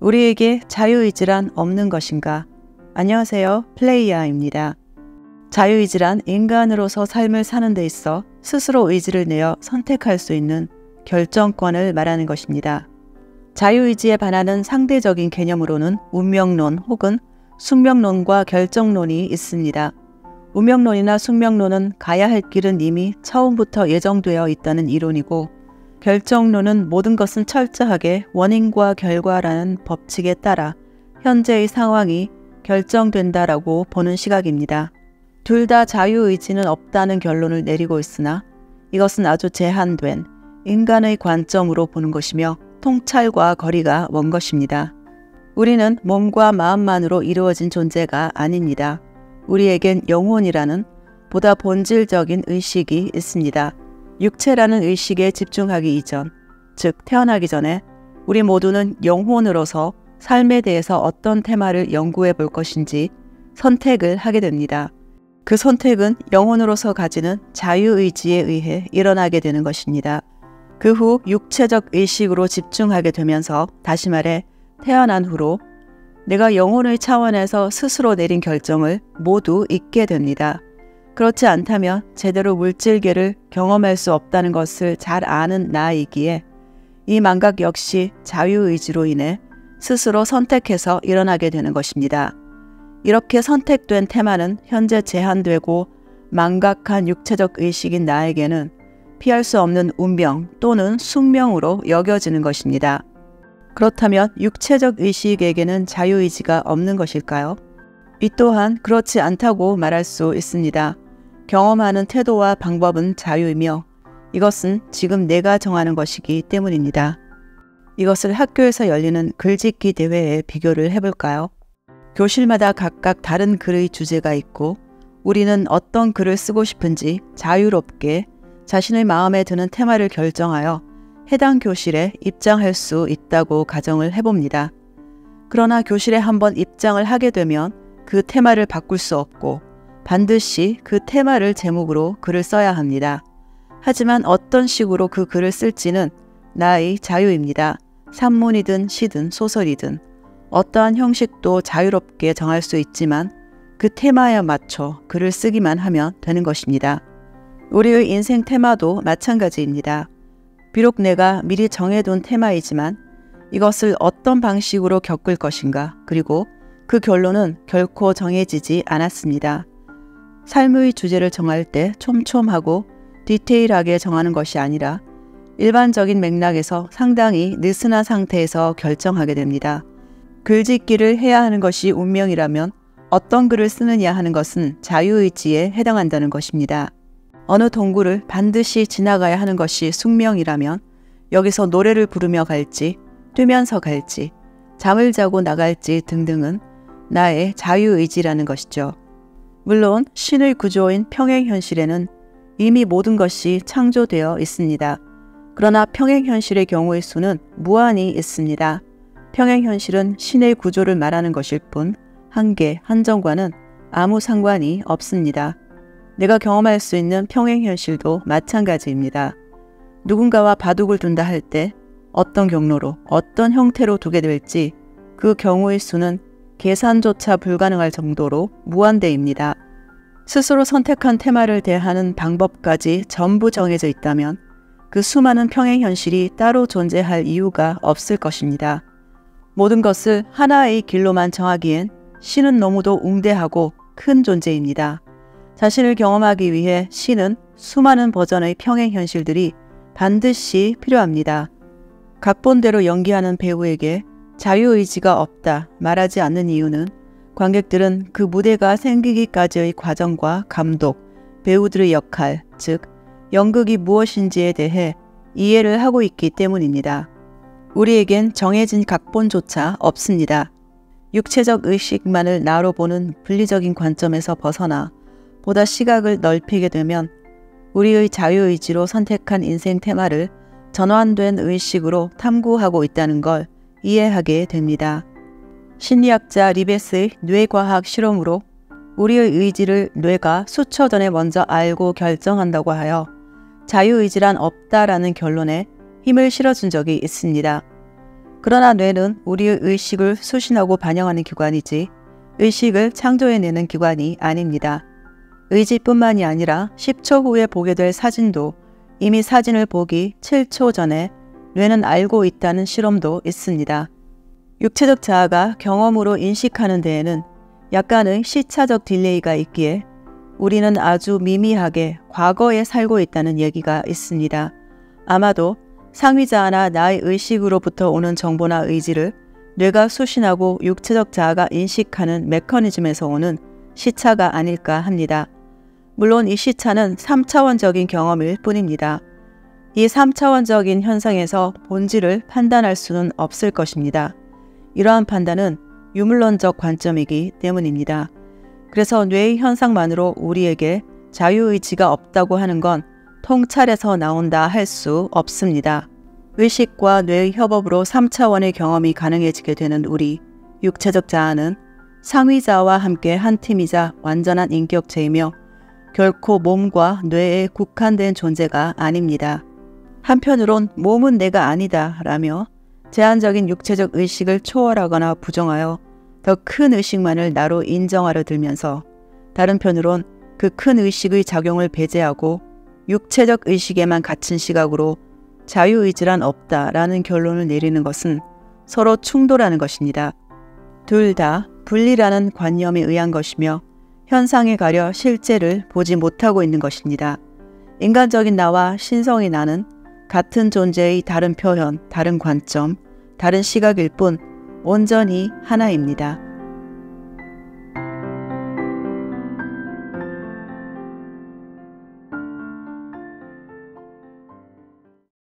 우리에게 자유의지란 없는 것인가? 안녕하세요. 플레이야입니다. 자유의지란 인간으로서 삶을 사는 데 있어 스스로 의지를 내어 선택할 수 있는 결정권을 말하는 것입니다. 자유의지에 반하는 상대적인 개념으로는 운명론 혹은 숙명론과 결정론이 있습니다. 운명론이나 숙명론은 가야 할 길은 이미 처음부터 예정되어 있다는 이론이고, 결정론은 모든 것은 철저하게 원인과 결과라는 법칙에 따라 현재의 상황이 결정된다라고 보는 시각입니다. 둘 다 자유의지는 없다는 결론을 내리고 있으나 이것은 아주 제한된 인간의 관점으로 보는 것이며 통찰과 거리가 먼 것입니다. 우리는 몸과 마음만으로 이루어진 존재가 아닙니다. 우리에겐 영혼이라는 보다 본질적인 의식이 있습니다. 육체라는 의식에 집중하기 이전, 즉 태어나기 전에 우리 모두는 영혼으로서 삶에 대해서 어떤 테마를 연구해 볼 것인지 선택을 하게 됩니다. 그 선택은 영혼으로서 가지는 자유의지에 의해 일어나게 되는 것입니다. 그 후 육체적 의식으로 집중하게 되면서, 다시 말해 태어난 후로 내가 영혼의 차원에서 스스로 내린 결정을 모두 잊게 됩니다. 그렇지 않다면 제대로 물질계를 경험할 수 없다는 것을 잘 아는 나이기에 이 망각 역시 자유의지로 인해 스스로 선택해서 일어나게 되는 것입니다. 이렇게 선택된 테마는 현재 제한되고 망각한 육체적 의식인 나에게는 피할 수 없는 운명 또는 숙명으로 여겨지는 것입니다. 그렇다면 육체적 의식에게는 자유의지가 없는 것일까요? 이 또한 그렇지 않다고 말할 수 있습니다. 경험하는 태도와 방법은 자유이며 이것은 지금 내가 정하는 것이기 때문입니다. 이것을 학교에서 열리는 글짓기 대회에 비교를 해볼까요? 교실마다 각각 다른 글의 주제가 있고 우리는 어떤 글을 쓰고 싶은지 자유롭게 자신의 마음에 드는 테마를 결정하여 해당 교실에 입장할 수 있다고 가정을 해봅니다. 그러나 교실에 한번 입장을 하게 되면 그 테마를 바꿀 수 없고 반드시 그 테마를 제목으로 글을 써야 합니다. 하지만 어떤 식으로 그 글을 쓸지는 나의 자유입니다. 산문이든 시든 소설이든 어떠한 형식도 자유롭게 정할 수 있지만 그 테마에 맞춰 글을 쓰기만 하면 되는 것입니다. 우리의 인생 테마도 마찬가지입니다. 비록 내가 미리 정해둔 테마이지만 이것을 어떤 방식으로 겪을 것인가, 그리고 그 결론은 결코 정해지지 않았습니다. 삶의 주제를 정할 때 촘촘하고 디테일하게 정하는 것이 아니라 일반적인 맥락에서 상당히 느슨한 상태에서 결정하게 됩니다. 글짓기를 해야 하는 것이 운명이라면 어떤 글을 쓰느냐 하는 것은 자유의지에 해당한다는 것입니다. 어느 동굴을 반드시 지나가야 하는 것이 숙명이라면 여기서 노래를 부르며 갈지, 뛰면서 갈지, 잠을 자고 나갈지 등등은 나의 자유의지라는 것이죠. 물론 신의 구조인 평행현실에는 이미 모든 것이 창조되어 있습니다. 그러나 평행현실의 경우의 수는 무한히 있습니다. 평행현실은 신의 구조를 말하는 것일 뿐 한계, 한정과는 아무 상관이 없습니다. 내가 경험할 수 있는 평행현실도 마찬가지입니다. 누군가와 바둑을 둔다 할 때 어떤 경로로, 어떤 형태로 두게 될지 그 경우의 수는 계산조차 불가능할 정도로 무한대입니다. 스스로 선택한 테마를 대하는 방법까지 전부 정해져 있다면 그 수많은 평행현실이 따로 존재할 이유가 없을 것입니다. 모든 것을 하나의 길로만 정하기엔 신은 너무도 웅대하고 큰 존재입니다. 자신을 경험하기 위해 신은 수많은 버전의 평행현실들이 반드시 필요합니다. 각본대로 연기하는 배우에게 자유의지가 없다 말하지 않는 이유는 관객들은 그 무대가 생기기까지의 과정과 감독, 배우들의 역할, 즉 연극이 무엇인지에 대해 이해를 하고 있기 때문입니다. 우리에겐 정해진 각본조차 없습니다. 육체적 의식만을 나로 보는 분리적인 관점에서 벗어나 보다 시각을 넓히게 되면 우리의 자유의지로 선택한 인생 테마를 전환된 의식으로 탐구하고 있다는 걸 이해하게 됩니다. 심리학자 리베스의 뇌과학 실험으로 우리의 의지를 뇌가 수초 전에 먼저 알고 결정한다고 하여 자유의지란 없다라는 결론에 힘을 실어준 적이 있습니다. 그러나 뇌는 우리의 의식을 수신하고 반영하는 기관이지 의식을 창조해내는 기관이 아닙니다. 의지뿐만이 아니라 10초 후에 보게 될 사진도 이미 사진을 보기 7초 전에 뇌는 알고 있다는 실험도 있습니다. 육체적 자아가 경험으로 인식하는 데에는 약간의 시차적 딜레이가 있기에 우리는 아주 미미하게 과거에 살고 있다는 얘기가 있습니다. 아마도 상위자아나 나의 의식으로부터 오는 정보나 의지를 뇌가 수신하고 육체적 자아가 인식하는 메커니즘에서 오는 시차가 아닐까 합니다. 물론 이 시차는 3차원적인 경험일 뿐입니다. 이 3차원적인 현상에서 본질을 판단할 수는 없을 것입니다. 이러한 판단은 유물론적 관점이기 때문입니다. 그래서 뇌의 현상만으로 우리에게 자유의지가 없다고 하는 건 통찰에서 나온다 할 수 없습니다. 의식과 뇌의 협업으로 3차원의 경험이 가능해지게 되는 우리 육체적 자아는 상위자와 함께 한 팀이자 완전한 인격체이며 결코 몸과 뇌에 국한된 존재가 아닙니다. 한편으론 몸은 내가 아니다 라며 제한적인 육체적 의식을 초월하거나 부정하여 더 큰 의식만을 나로 인정하려 들면서 다른 편으론 그 큰 의식의 작용을 배제하고 육체적 의식에만 갇힌 시각으로 자유의지란 없다라는 결론을 내리는 것은 서로 충돌하는 것입니다. 둘 다 분리라는 관념에 의한 것이며 현상에 가려 실제를 보지 못하고 있는 것입니다. 인간적인 나와 신성의 나는 같은 존재의 다른 표현, 다른 관점, 다른 시각일 뿐 온전히 하나입니다.